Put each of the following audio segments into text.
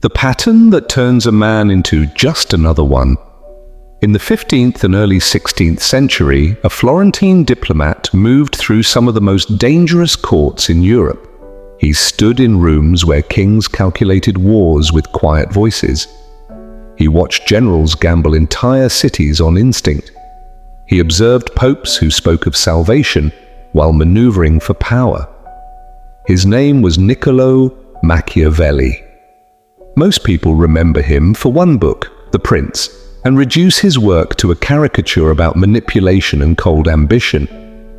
The pattern that turns a man into just another one. In the 15th and early 16th century, a Florentine diplomat moved through some of the most dangerous courts in Europe. He stood in rooms where kings calculated wars with quiet voices. He watched generals gamble entire cities on instinct. He observed popes who spoke of salvation while maneuvering for power. His name was Niccolo Machiavelli. Most people remember him for one book, The Prince, and reduce his work to a caricature about manipulation and cold ambition.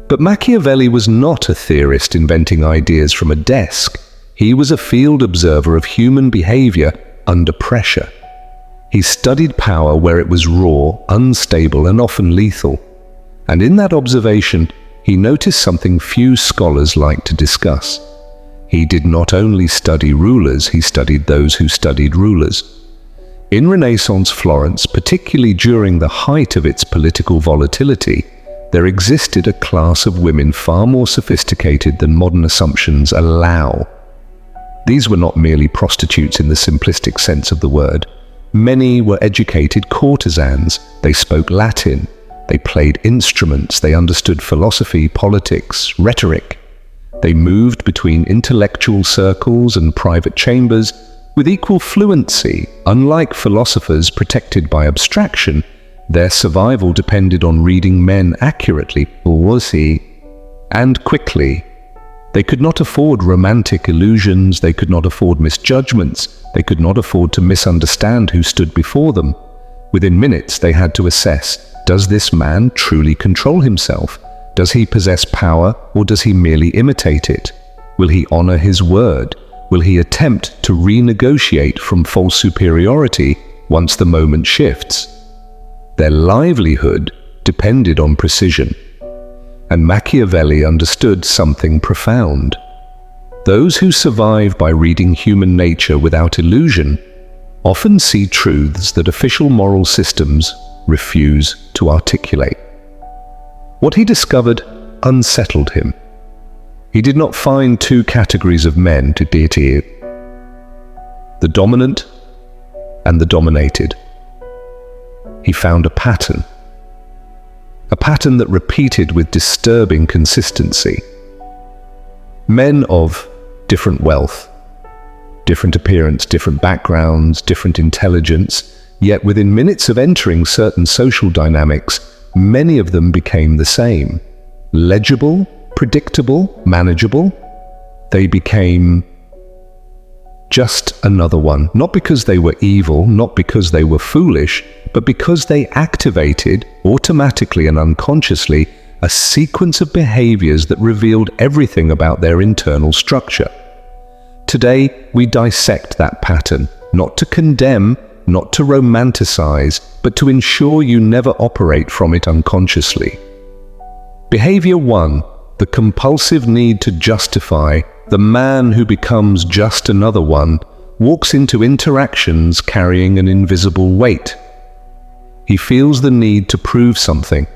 But Machiavelli was not a theorist inventing ideas from a desk. He was a field observer of human behavior under pressure. He studied power where it was raw, unstable, and often lethal. And in that observation, he noticed something few scholars like to discuss. He did not only study rulers, he studied those who studied rulers. In Renaissance Florence, particularly during the height of its political volatility, there existed a class of women far more sophisticated than modern assumptions allow. These were not merely prostitutes in the simplistic sense of the word. Many were educated courtesans. They spoke Latin. They played instruments. They understood philosophy, politics, rhetoric. They moved between intellectual circles and private chambers with equal fluency. Unlike philosophers protected by abstraction, their survival depended on reading men accurately, and quickly. They could not afford romantic illusions, they could not afford misjudgments, they could not afford to misunderstand who stood before them. Within minutes they had to assess, does this man truly control himself? Does he possess power, or does he merely imitate it? Will he honor his word? Will he attempt to renegotiate from false superiority once the moment shifts? Their livelihood depended on precision. And Machiavelli understood something profound. Those who survive by reading human nature without illusion often see truths that official moral systems refuse to articulate. What he discovered unsettled him. He did not find two categories of men to date: the dominant and the dominated. He found a pattern that repeated with disturbing consistency. Men of different wealth, different appearance, different backgrounds, different intelligence, yet within minutes of entering certain social dynamics, many of them became the same. Legible, predictable, manageable. They became just another one, not because they were evil, not because they were foolish, but because they activated, automatically and unconsciously, a sequence of behaviors that revealed everything about their internal structure. Today, we dissect that pattern, not to condemn, not to romanticize, but to ensure you never operate from it unconsciously. Behavior 1, the compulsive need to justify. The man who becomes just another one walks into interactions carrying an invisible weight. He feels the need to prove something,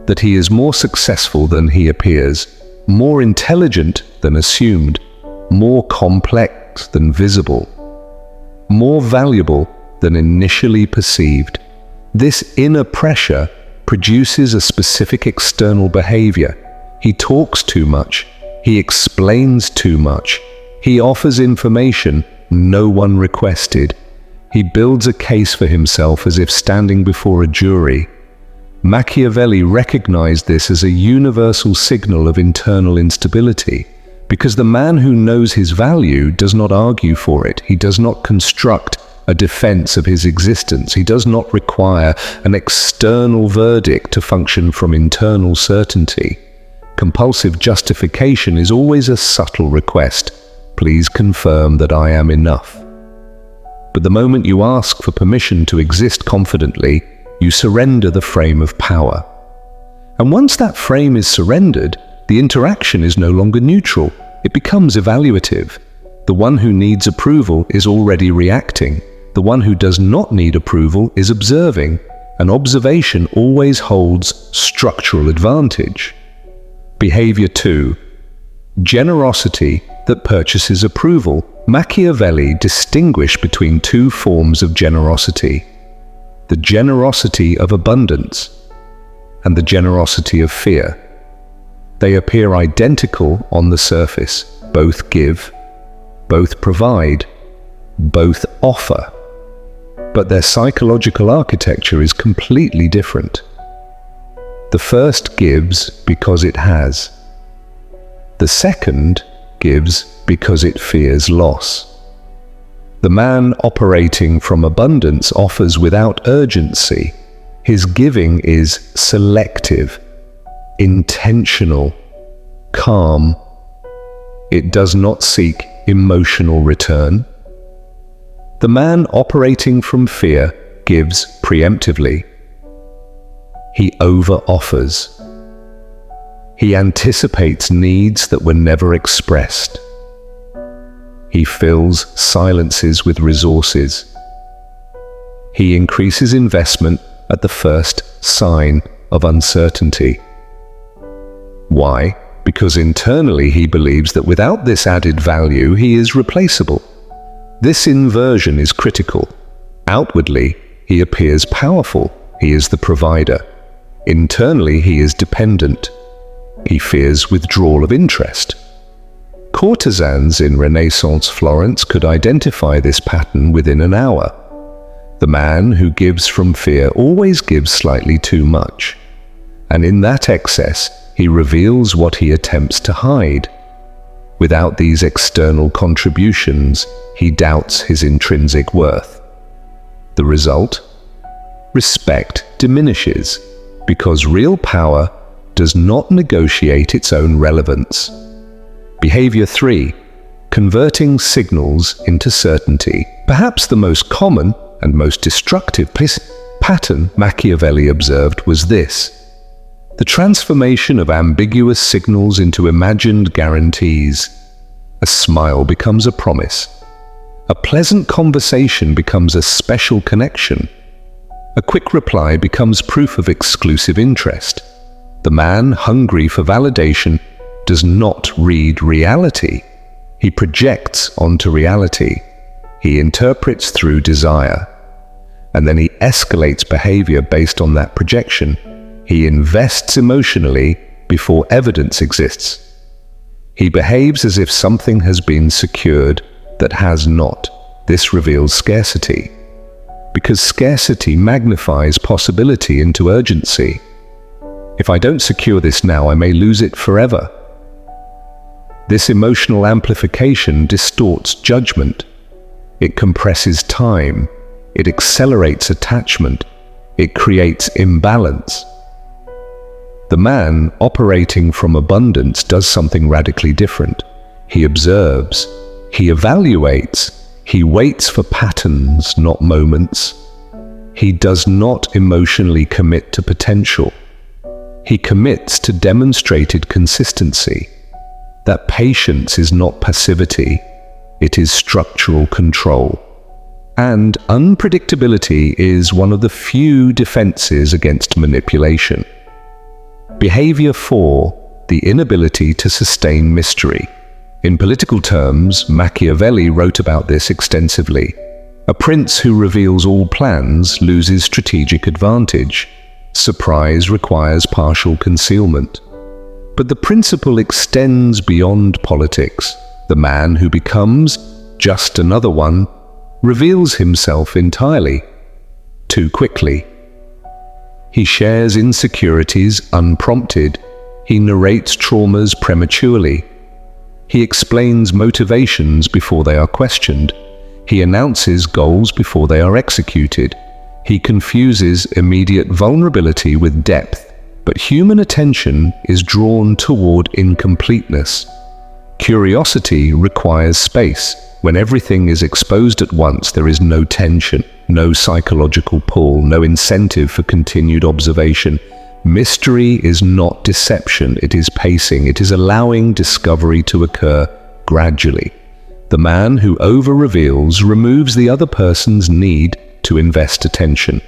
that he is more successful than he appears, more intelligent than assumed, more complex than visible, more valuable than initially perceived. This inner pressure produces a specific external behavior. He talks too much. He explains too much. He offers information no one requested. He builds a case for himself as if standing before a jury. Machiavelli recognized this as a universal signal of internal instability, because the man who knows his value does not argue for it. He does not construct a defense of his existence. He does not require an external verdict to function from internal certainty. Compulsive justification is always a subtle request. Please confirm that I am enough. But the moment you ask for permission to exist confidently, you surrender the frame of power. And once that frame is surrendered, the interaction is no longer neutral. It becomes evaluative. The one who needs approval is already reacting. The one who does not need approval is observing. An observation always holds structural advantage. Behavior 2. Generosity that purchases approval. Machiavelli distinguished between two forms of generosity: the generosity of abundance and the generosity of fear. They appear identical on the surface. Both give, both provide, both offer. But their psychological architecture is completely different. The first gives because it has. The second gives because it fears loss. The man operating from abundance offers without urgency. His giving is selective, intentional, calm. It does not seek emotional return. The man operating from fear gives preemptively. He over-offers. He anticipates needs that were never expressed. He fills silences with resources. He increases investment at the first sign of uncertainty. Why? Because internally he believes that without this added value, he is replaceable. This inversion is critical. Outwardly, he appears powerful. He is the provider. Internally, he is dependent. He fears withdrawal of interest. Courtesans in Renaissance Florence could identify this pattern within an hour. The man who gives from fear always gives slightly too much, and in that excess, he reveals what he attempts to hide. Without these external contributions, he doubts his intrinsic worth. The result? Respect diminishes, because real power does not negotiate its own relevance. Behavior 3. Converting signals into certainty. Perhaps the most common and most destructive pattern Machiavelli observed was this: the transformation of ambiguous signals into imagined guarantees. A smile becomes a promise. A pleasant conversation becomes a special connection. A quick reply becomes proof of exclusive interest. The man hungry for validation does not read reality. He projects onto reality. He interprets through desire. And then he escalates behavior based on that projection. He invests emotionally before evidence exists. He behaves as if something has been secured that has not. This reveals scarcity, because scarcity magnifies possibility into urgency. If I don't secure this now, I may lose it forever. This emotional amplification distorts judgment. It compresses time. It accelerates attachment. It creates imbalance. The man operating from abundance does something radically different. He observes. He evaluates. He waits for patterns, not moments. He does not emotionally commit to potential. He commits to demonstrated consistency. That patience is not passivity. It is structural control. And unpredictability is one of the few defenses against manipulation. Behavior 4. The inability to sustain mystery. In political terms, Machiavelli wrote about this extensively. A prince who reveals all plans loses strategic advantage. Surprise requires partial concealment. But the principle extends beyond politics. The man who becomes just another one reveals himself entirely, too quickly. He shares insecurities unprompted. He narrates traumas prematurely. He explains motivations before they are questioned. He announces goals before they are executed. He confuses immediate vulnerability with depth, but human attention is drawn toward incompleteness. Curiosity requires space. When everything is exposed at once, there is no tension, no psychological pull, no incentive for continued observation. Mystery is not deception, it is pacing. It is allowing discovery to occur gradually. The man who over-reveals removes the other person's need to invest attention.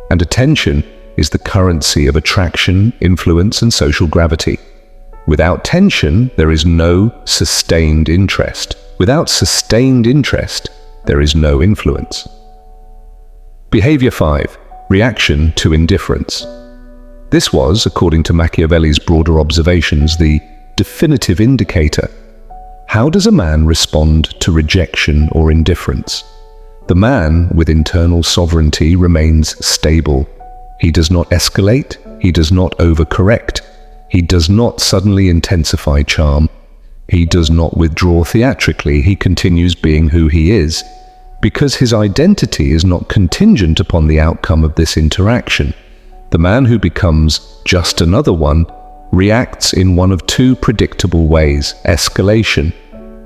And attention is the currency of attraction, influence, and social gravity. Without tension, there is no sustained interest. Without sustained interest, there is no influence. Behavior 5. Reaction to indifference. This was, according to Machiavelli's broader observations, the definitive indicator. How does a man respond to rejection or indifference? The man with internal sovereignty remains stable. He does not escalate, he does not overcorrect, he does not suddenly intensify charm, he does not withdraw theatrically, he continues being who he is, because his identity is not contingent upon the outcome of this interaction. The man who becomes just another one reacts in one of two predictable ways: escalation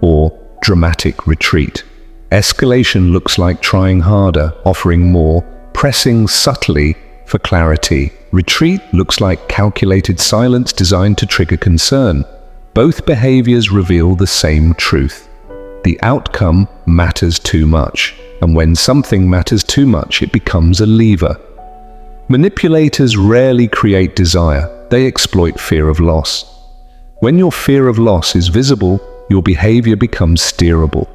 or dramatic retreat. Escalation looks like trying harder, offering more, pressing subtly for clarity. Retreat looks like calculated silence designed to trigger concern. Both behaviors reveal the same truth. The outcome matters too much, and when something matters too much, it becomes a lever. Manipulators rarely create desire, they exploit fear of loss. When your fear of loss is visible, your behavior becomes steerable.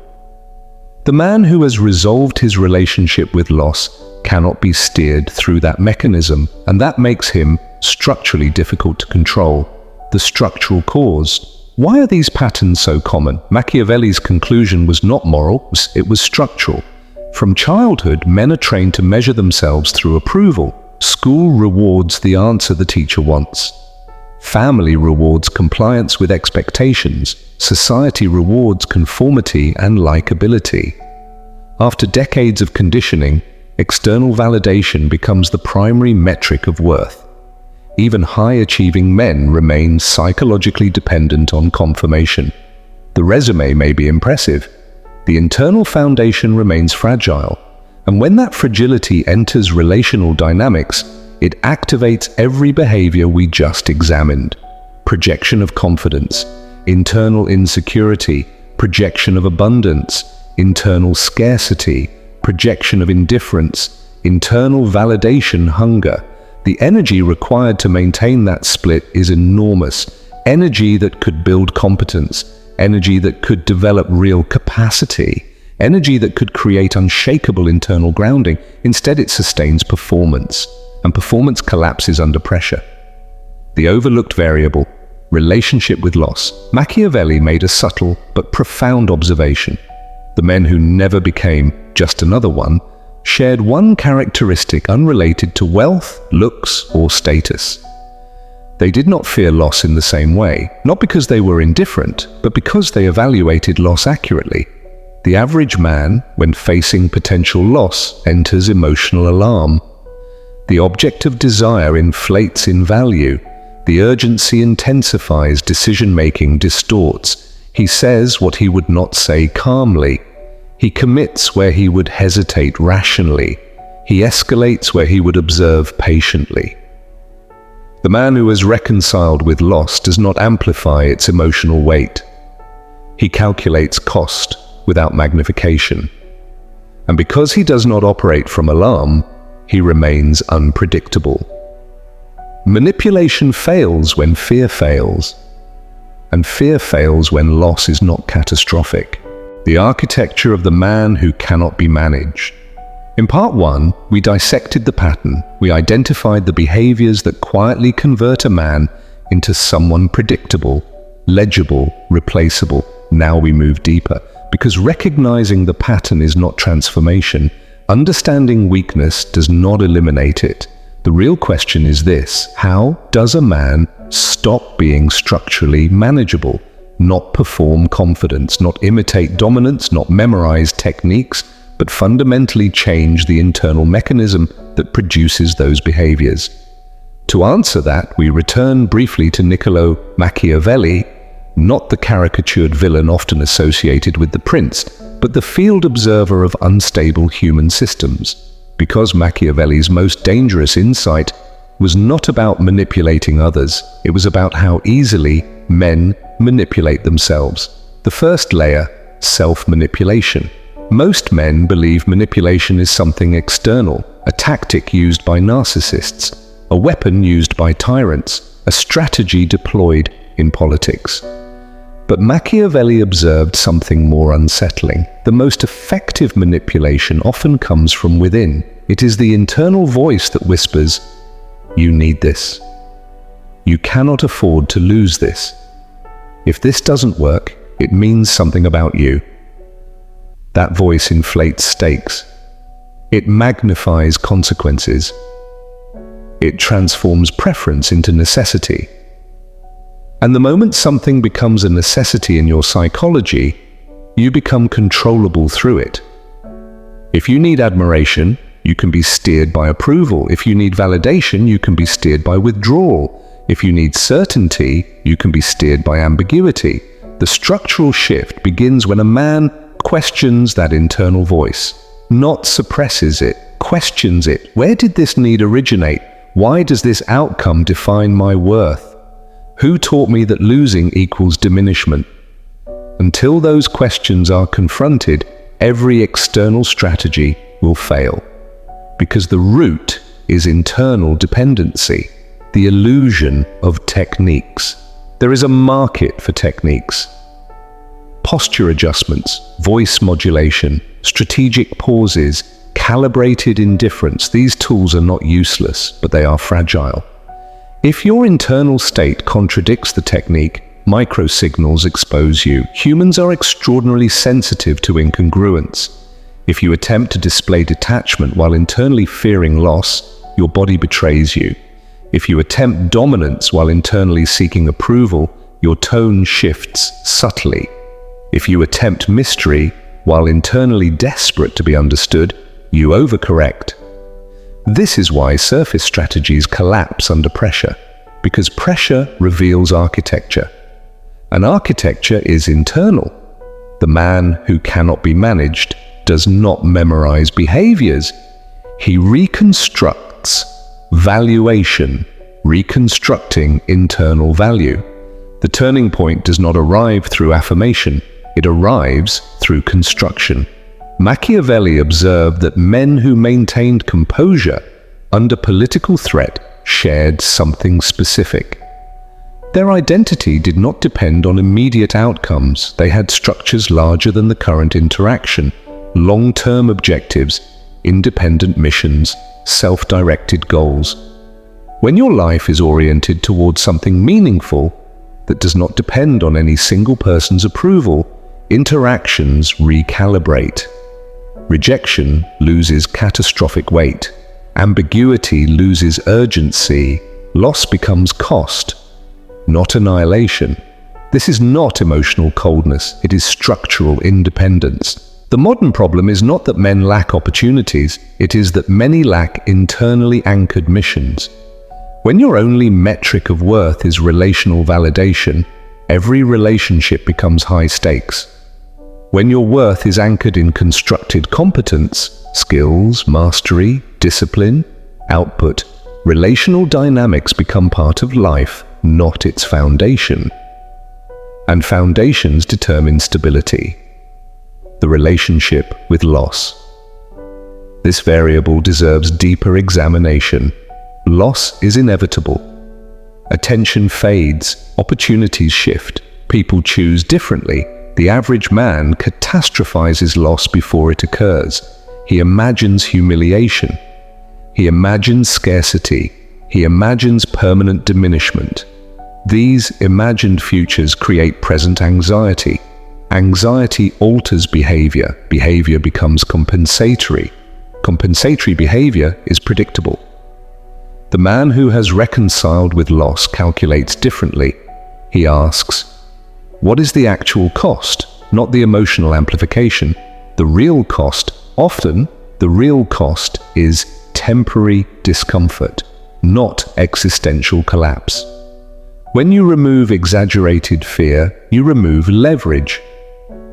The man who has resolved his relationship with loss cannot be steered through that mechanism, and that makes him structurally difficult to control. The structural cause. Why are these patterns so common? Machiavelli's conclusion was not moral, it was structural. From childhood, men are trained to measure themselves through approval. School rewards the answer the teacher wants. Family rewards compliance with expectations. Society rewards conformity and likability. After decades of conditioning, external validation becomes the primary metric of worth. Even high-achieving men remain psychologically dependent on confirmation. The resume may be impressive, the internal foundation remains fragile, and when that fragility enters relational dynamics, it activates every behavior we just examined. Projection of confidence, internal insecurity, projection of abundance, internal scarcity, projection of indifference, internal validation hunger. The energy required to maintain that split is enormous. Energy that could build competence, energy that could develop real capacity, energy that could create unshakable internal grounding. Instead, it sustains performance, and performance collapses under pressure. The overlooked variable, relationship with loss. Machiavelli made a subtle but profound observation. The men who never became just another one shared one characteristic unrelated to wealth, looks, or status. They did not fear loss in the same way, not because they were indifferent, but because they evaluated loss accurately. The average man, when facing potential loss, enters emotional alarm. The object of desire inflates in value. The urgency intensifies, decision-making distorts. He says what he would not say calmly. He commits where he would hesitate rationally. He escalates where he would observe patiently. The man who is reconciled with loss does not amplify its emotional weight. He calculates cost without magnification. And because he does not operate from alarm, he remains unpredictable. Manipulation fails when fear fails, and fear fails when loss is not catastrophic. The architecture of the man who cannot be managed. In part 1, we dissected the pattern. We identified the behaviors that quietly convert a man into someone predictable, legible, replaceable. Now we move deeper, because recognizing the pattern is not transformation. Understanding weakness does not eliminate it. The real question is this: how does a man stop being structurally manageable? Not perform confidence, not imitate dominance, not memorize techniques, but fundamentally change the internal mechanism that produces those behaviors. To answer that, we return briefly to Niccolo Machiavelli, not the caricatured villain often associated with the prince, but the field observer of unstable human systems. Because Machiavelli's most dangerous insight was not about manipulating others, it was about how easily men manipulate themselves. The first layer, self-manipulation. Most men believe manipulation is something external, a tactic used by narcissists, a weapon used by tyrants, a strategy deployed in politics. But Machiavelli observed something more unsettling. The most effective manipulation often comes from within. It is the internal voice that whispers, "You need this. You cannot afford to lose this. If this doesn't work, it means something about you." That voice inflates stakes. It magnifies consequences. It transforms preference into necessity. And the moment something becomes a necessity in your psychology, you become controllable through it. If you need admiration, you can be steered by approval. If you need validation, you can be steered by withdrawal. If you need certainty, you can be steered by ambiguity. The structural shift begins when a man questions that internal voice, not suppresses it, questions it. Where did this need originate? Why does this outcome define my worth? Who taught me that losing equals diminishment? Until those questions are confronted, every external strategy will fail. Because the root is internal dependency, the illusion of techniques. There is a market for techniques. Posture adjustments, voice modulation, strategic pauses, calibrated indifference. These tools are not useless, but they are fragile. If your internal state contradicts the technique, microsignals expose you. Humans are extraordinarily sensitive to incongruence. If you attempt to display detachment while internally fearing loss, your body betrays you. If you attempt dominance while internally seeking approval, your tone shifts subtly. If you attempt mystery while internally desperate to be understood, you overcorrect. This is why surface strategies collapse under pressure, because pressure reveals architecture. And architecture is internal. The man who cannot be managed does not memorize behaviors. He reconstructs valuation, reconstructing internal value. The turning point does not arrive through affirmation, it arrives through construction. Machiavelli observed that men who maintained composure under political threat shared something specific. Their identity did not depend on immediate outcomes. They had structures larger than the current interaction, long-term objectives, independent missions, self-directed goals. When your life is oriented towards something meaningful that does not depend on any single person's approval, interactions recalibrate. Rejection loses catastrophic weight. Ambiguity loses urgency. Loss becomes cost, not annihilation. This is not emotional coldness, it is structural independence. The modern problem is not that men lack opportunities, it is that many lack internally anchored missions. When your only metric of worth is relational validation, every relationship becomes high stakes. When your worth is anchored in constructed competence, skills, mastery, discipline, output, relational dynamics become part of life, not its foundation. And foundations determine stability. The relationship with loss. This variable deserves deeper examination. Loss is inevitable. Attention fades, opportunities shift, people choose differently. The average man catastrophizes loss before it occurs. He imagines humiliation. He imagines scarcity. He imagines permanent diminishment. These imagined futures create present anxiety. Anxiety alters behavior. Behavior becomes compensatory. Compensatory behavior is predictable. The man who has reconciled with loss calculates differently. He asks, what is the actual cost? Not the emotional amplification. The real cost, often, the real cost is temporary discomfort, not existential collapse. When you remove exaggerated fear, you remove leverage.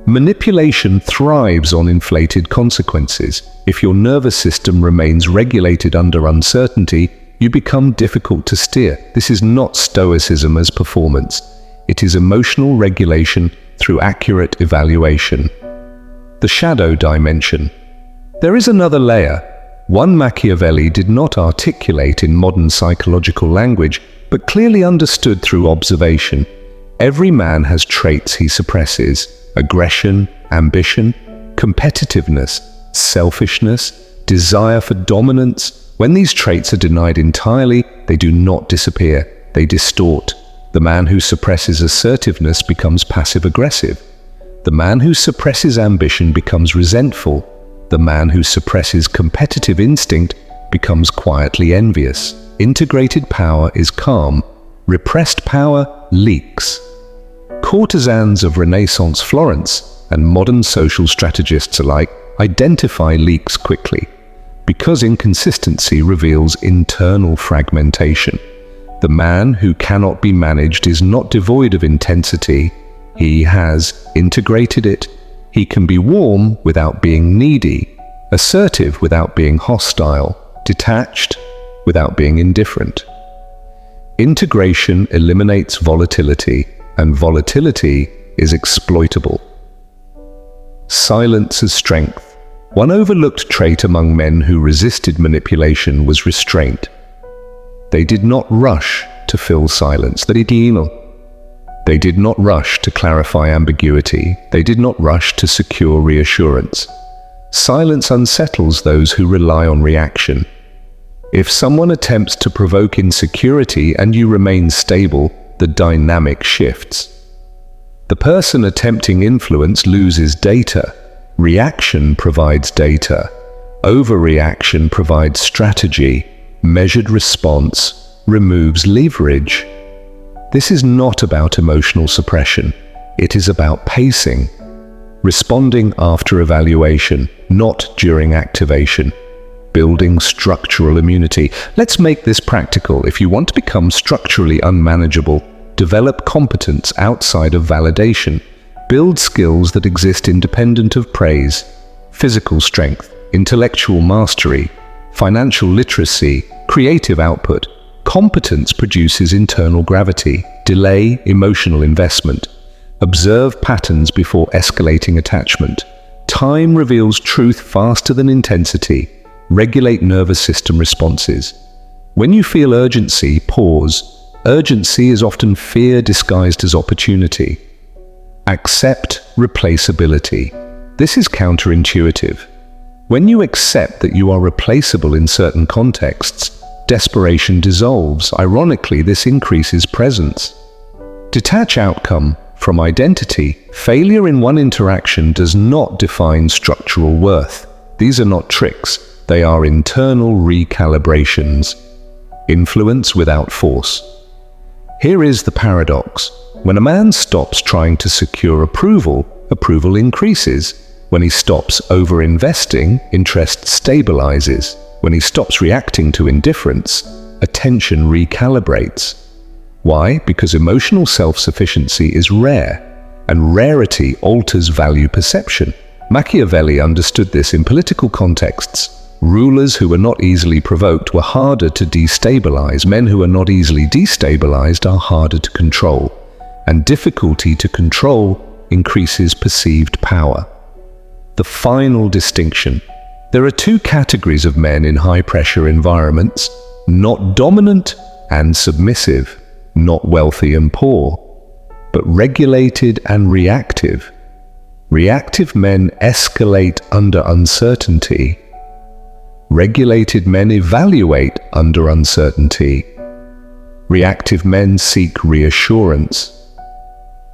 Manipulation thrives on inflated consequences. If your nervous system remains regulated under uncertainty, you become difficult to steer. This is not stoicism as performance. It is emotional regulation through accurate evaluation. The shadow dimension. There is another layer, one Machiavelli did not articulate in modern psychological language, but clearly understood through observation. Every man has traits he suppresses: aggression, ambition, competitiveness, selfishness, desire for dominance. When these traits are denied entirely, they do not disappear, they distort. The man who suppresses assertiveness becomes passive-aggressive. The man who suppresses ambition becomes resentful. The man who suppresses competitive instinct becomes quietly envious. Integrated power is calm. Repressed power leaks. Courtesans of Renaissance Florence and modern social strategists alike identify leaks quickly, because inconsistency reveals internal fragmentation. The man who cannot be managed is not devoid of intensity. He has integrated it. He can be warm without being needy, assertive without being hostile, detached without being indifferent. Integration eliminates volatility, and volatility is exploitable. Silence as strength. One overlooked trait among men who resisted manipulation was restraint. They did not rush to fill silence. They did not rush to clarify ambiguity. They did not rush to secure reassurance. Silence unsettles those who rely on reaction. If someone attempts to provoke insecurity and you remain stable, the dynamic shifts. The person attempting influence loses data. Reaction provides data. Overreaction provides strategy. Measured response removes leverage. This is not about emotional suppression. It is about pacing. Responding after evaluation, not during activation. Building structural immunity. Let's make this practical. If you want to become structurally unmanageable, develop competence outside of validation. Build skills that exist independent of praise. Physical strength, intellectual mastery, financial literacy, creative output. Competence produces internal gravity. Delay emotional investment. Observe patterns before escalating attachment. Time reveals truth faster than intensity. Regulate nervous system responses. When you feel urgency, pause. Urgency is often fear disguised as opportunity. Accept replaceability. This is counterintuitive. When you accept that you are replaceable in certain contexts, desperation dissolves. Ironically, this increases presence. Detach outcome from identity. Failure in one interaction does not define structural worth. These are not tricks. They are internal recalibrations. Influence without force. Here is the paradox. When a man stops trying to secure approval, approval increases. When he stops over-investing, interest stabilizes. When he stops reacting to indifference, attention recalibrates. Why? Because emotional self-sufficiency is rare, and rarity alters value perception. Machiavelli understood this in political contexts. Rulers who were not easily provoked were harder to destabilize. Men who are not easily destabilized are harder to control. And difficulty to control increases perceived power. The final distinction. There are two categories of men in high-pressure environments: not dominant and submissive, not wealthy and poor, but regulated and reactive. Reactive men escalate under uncertainty. Regulated men evaluate under uncertainty. Reactive men seek reassurance.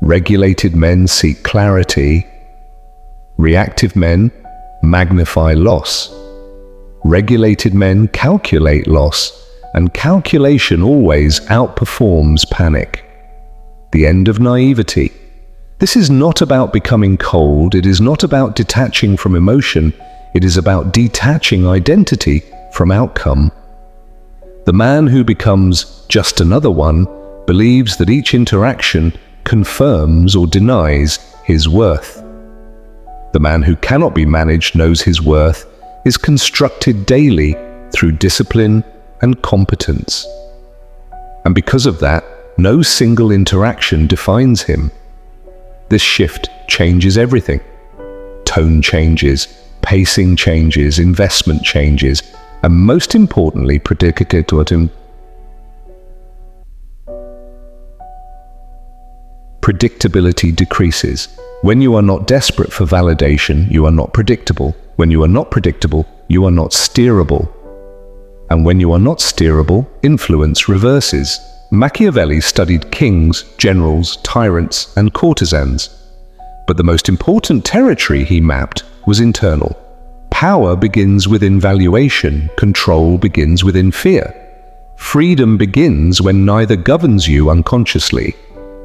Regulated men seek clarity. Reactive men magnify loss. Regulated men calculate loss, and calculation always outperforms panic. The end of naivety. This is not about becoming cold. It is not about detaching from emotion. It is about detaching identity from outcome. The man who becomes just another one believes that each interaction confirms or denies his worth. The man who cannot be managed knows his worth is constructed daily through discipline and competence. And because of that, no single interaction defines him. This shift changes everything. Tone changes, pacing changes, investment changes, and most importantly, predictability decreases. When you are not desperate for validation, you are not predictable. When you are not predictable, you are not steerable. And when you are not steerable, influence reverses. Machiavelli studied kings, generals, tyrants, and courtesans. But the most important territory he mapped was internal. Power begins within valuation, control begins within fear. Freedom begins when neither governs you unconsciously.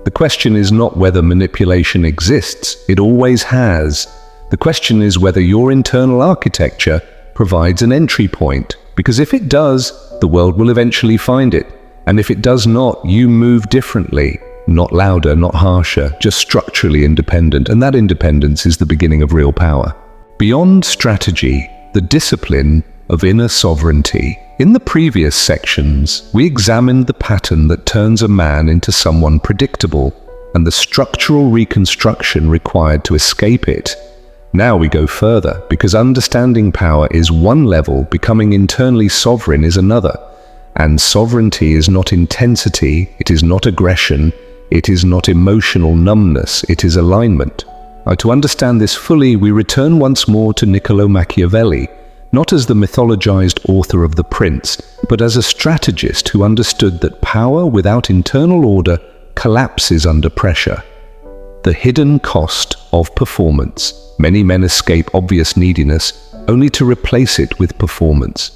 The question is not whether manipulation exists, it always has. The question is whether your internal architecture provides an entry point, because if it does, the world will eventually find it. And if it does not, you move differently. Not louder, not harsher, just structurally independent, and that independence is the beginning of real power. Beyond strategy, the discipline of inner sovereignty. In the previous sections, we examined the pattern that turns a man into someone predictable, and the structural reconstruction required to escape it. Now we go further, because understanding power is one level, becoming internally sovereign is another. And sovereignty is not intensity, it is not aggression, it is not emotional numbness, it is alignment. Now, to understand this fully, we return once more to Niccolo Machiavelli, not as the mythologized author of The Prince, but as a strategist who understood that power without internal order collapses under pressure. The hidden cost of performance. Many men escape obvious neediness only to replace it with performance.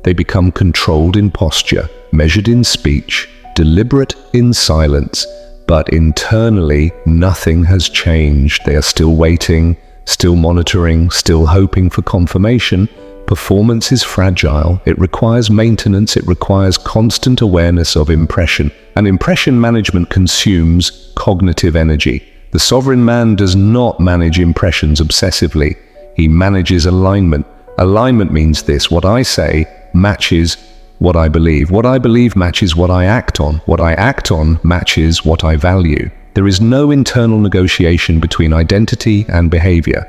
They become controlled in posture, measured in speech, deliberate in silence, but internally nothing has changed. They are still waiting, still monitoring, still hoping for confirmation. Performance is fragile. It requires maintenance. It requires constant awareness of impression. And impression management consumes cognitive energy. The sovereign man does not manage impressions obsessively. He manages alignment. Alignment means this: what I say matches what I believe. What I believe matches what I act on. What I act on matches what I value. There is no internal negotiation between identity and behavior.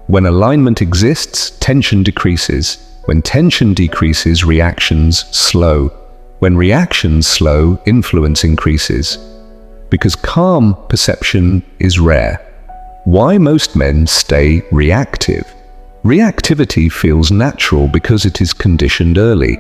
When alignment exists, tension decreases. When tension decreases, reactions slow. When reactions slow, influence increases. Because calm perception is rare. Why most men stay reactive? Reactivity feels natural because it is conditioned early.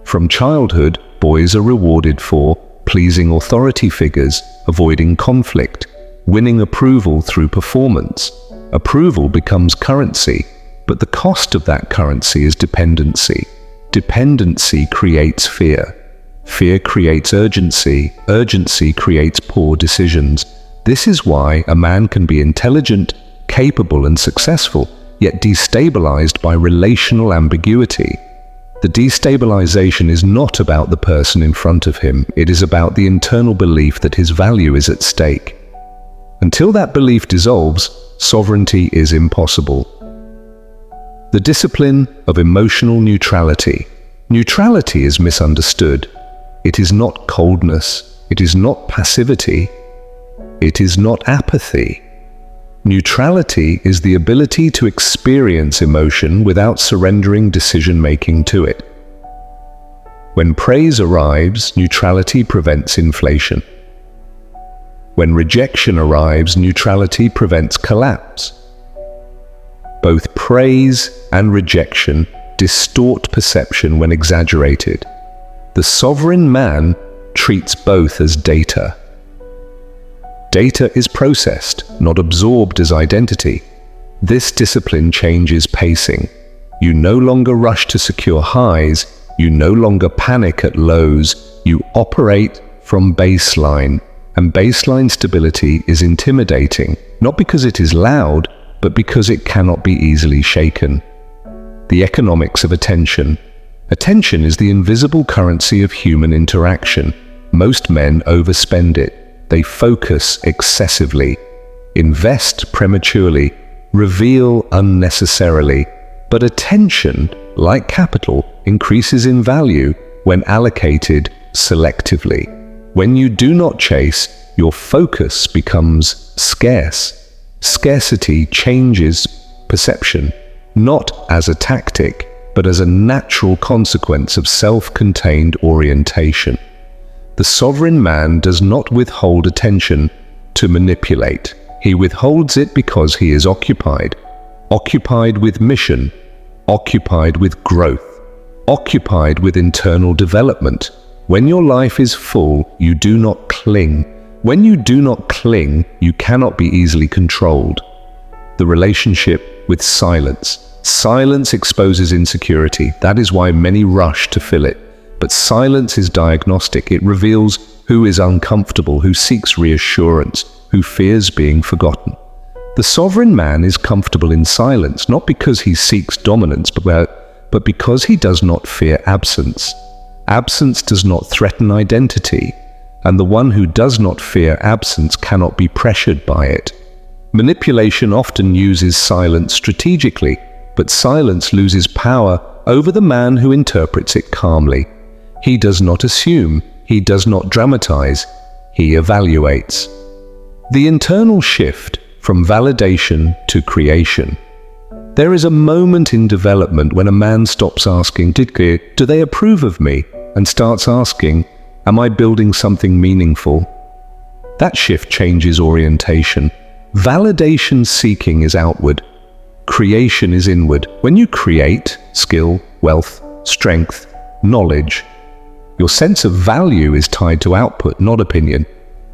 From childhood, boys are rewarded for pleasing authority figures, avoiding conflict, winning approval through performance. Approval becomes currency, but the cost of that currency is dependency. Dependency creates fear. Fear creates urgency. Urgency creates poor decisions. This is why a man can be intelligent, capable, and successful, yet destabilized by relational ambiguity. The destabilization is not about the person in front of him. It is about the internal belief that his value is at stake. Until that belief dissolves, sovereignty is impossible. The discipline of emotional neutrality. Neutrality is misunderstood. It is not coldness. It is not passivity. It is not apathy. Neutrality is the ability to experience emotion without surrendering decision-making to it. When praise arrives, neutrality prevents inflation. When rejection arrives, neutrality prevents collapse. Both praise and rejection distort perception when exaggerated. The sovereign man treats both as data. Data is processed, not absorbed as identity. This discipline changes pacing. You no longer rush to secure highs, you no longer panic at lows, you operate from baseline. And baseline stability is intimidating, not because it is loud, but because it cannot be easily shaken. The economics of attention. Attention is the invisible currency of human interaction. Most men overspend it. They focus excessively, invest prematurely, reveal unnecessarily. But attention, like capital, increases in value when allocated selectively. When you do not chase, your focus becomes scarce. Scarcity changes perception, not as a tactic, but as a natural consequence of self-contained orientation. The sovereign man does not withhold attention, to manipulate. He withholds it because he is occupied. Occupied with mission, occupied with growth, occupied with internal development. When your life is full, you do not cling. When you do not cling, you cannot be easily controlled. The relationship with silence. Silence exposes insecurity. That is why many rush to fill it. But silence is diagnostic. It reveals who is uncomfortable, who seeks reassurance, who fears being forgotten. The sovereign man is comfortable in silence, not because he seeks dominance, but because he does not fear absence. Absence does not threaten identity, and the one who does not fear absence cannot be pressured by it. Manipulation often uses silence strategically, but silence loses power over the man who interprets it calmly. He does not assume, he does not dramatize, he evaluates. The internal shift from validation to creation. There is a moment in development when a man stops asking, do they approve of me? And starts asking, am I building something meaningful? That shift changes orientation. Validation seeking is outward. Creation is inward. When you create skill, wealth, strength, knowledge, your sense of value is tied to output, not opinion.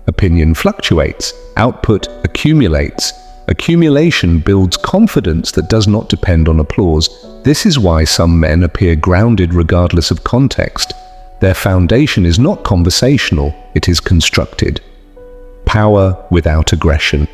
Opinion fluctuates. Output accumulates. Accumulation builds confidence that does not depend on applause. This is why some men appear grounded regardless of context. Their foundation is not conversational, it is constructed. Power without aggression.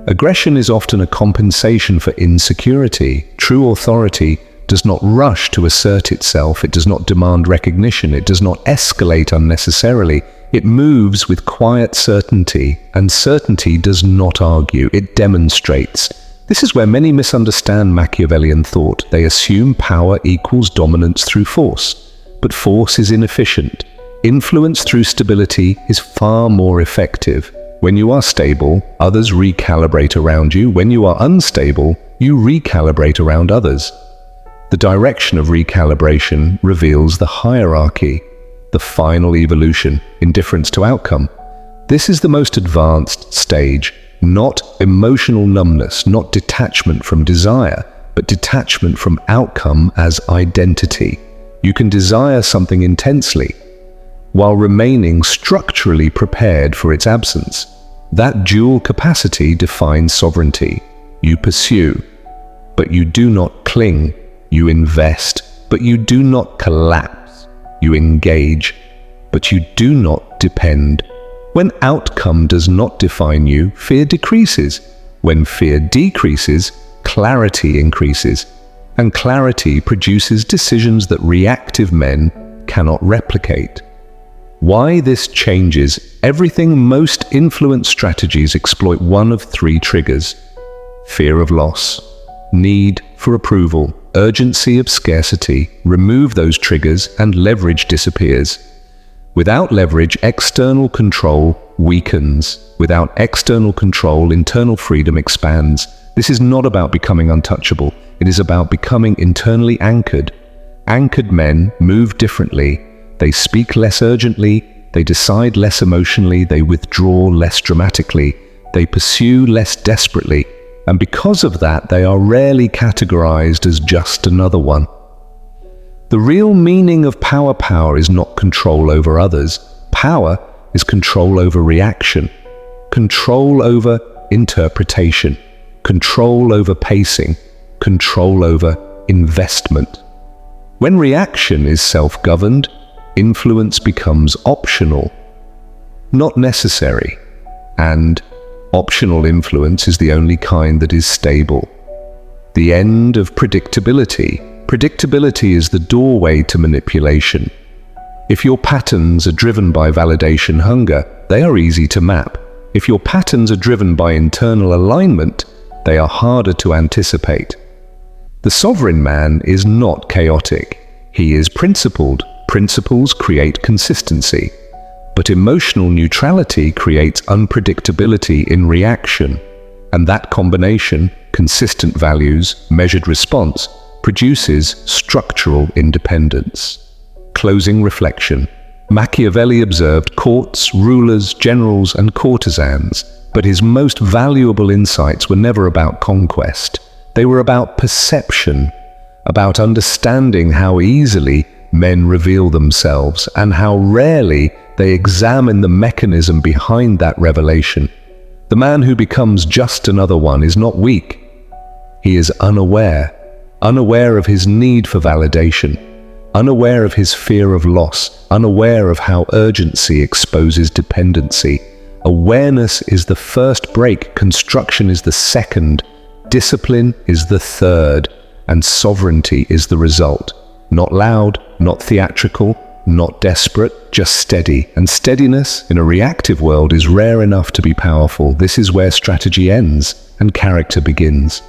Aggression is often a compensation for insecurity. True authority does not rush to assert itself, it does not demand recognition, it does not escalate unnecessarily. It moves with quiet certainty, and certainty does not argue, it demonstrates. This is where many misunderstand Machiavellian thought. They assume power equals dominance through force. But force is inefficient. Influence through stability is far more effective. When you are stable, others recalibrate around you. When you are unstable, you recalibrate around others. The direction of recalibration reveals the hierarchy, the final evolution, indifference to outcome. This is the most advanced stage, not emotional numbness, not detachment from desire, but detachment from outcome as identity. You can desire something intensely, while remaining structurally prepared for its absence. That dual capacity defines sovereignty. You pursue, but you do not cling. You invest, but you do not collapse. You engage, but you do not depend. When outcome does not define you, fear decreases. When fear decreases, clarity increases. And clarity produces decisions that reactive men cannot replicate. Why this changes everything. Most influence strategies exploit one of three triggers: fear of loss, need for approval, urgency of scarcity. Remove those triggers and leverage disappears. Without leverage, external control weakens. Without external control, internal freedom expands. This is not about becoming untouchable. It is about becoming internally anchored. Anchored men move differently. They speak less urgently. They decide less emotionally. They withdraw less dramatically. They pursue less desperately. And because of that, they are rarely categorized as just another one. The real meaning of power is not control over others. Power is control over reaction, control over interpretation, control over pacing, control over investment. When reaction is self-governed, influence becomes optional, not necessary, and optional influence is the only kind that is stable. The end of predictability. Predictability is the doorway to manipulation. If your patterns are driven by validation hunger, they are easy to map. If your patterns are driven by internal alignment, they are harder to anticipate. The sovereign man is not chaotic. He is principled. Principles create consistency. But emotional neutrality creates unpredictability in reaction. And that combination, consistent values, measured response, produces structural independence. Closing reflection. Machiavelli observed courts, rulers, generals, and courtesans. but his most valuable insights were never about conquest. They were about perception, about understanding how easily men reveal themselves and how rarely they examine the mechanism behind that revelation. The man who becomes just another one is not weak. He is unaware of his need for validation, unaware of his fear of loss, unaware of how urgency exposes dependency. Awareness is the first break, construction is the second, discipline is the third, and sovereignty is the result. Not loud, not theatrical, not desperate, just steady. And steadiness in a reactive world is rare enough to be powerful. This is where strategy ends and character begins.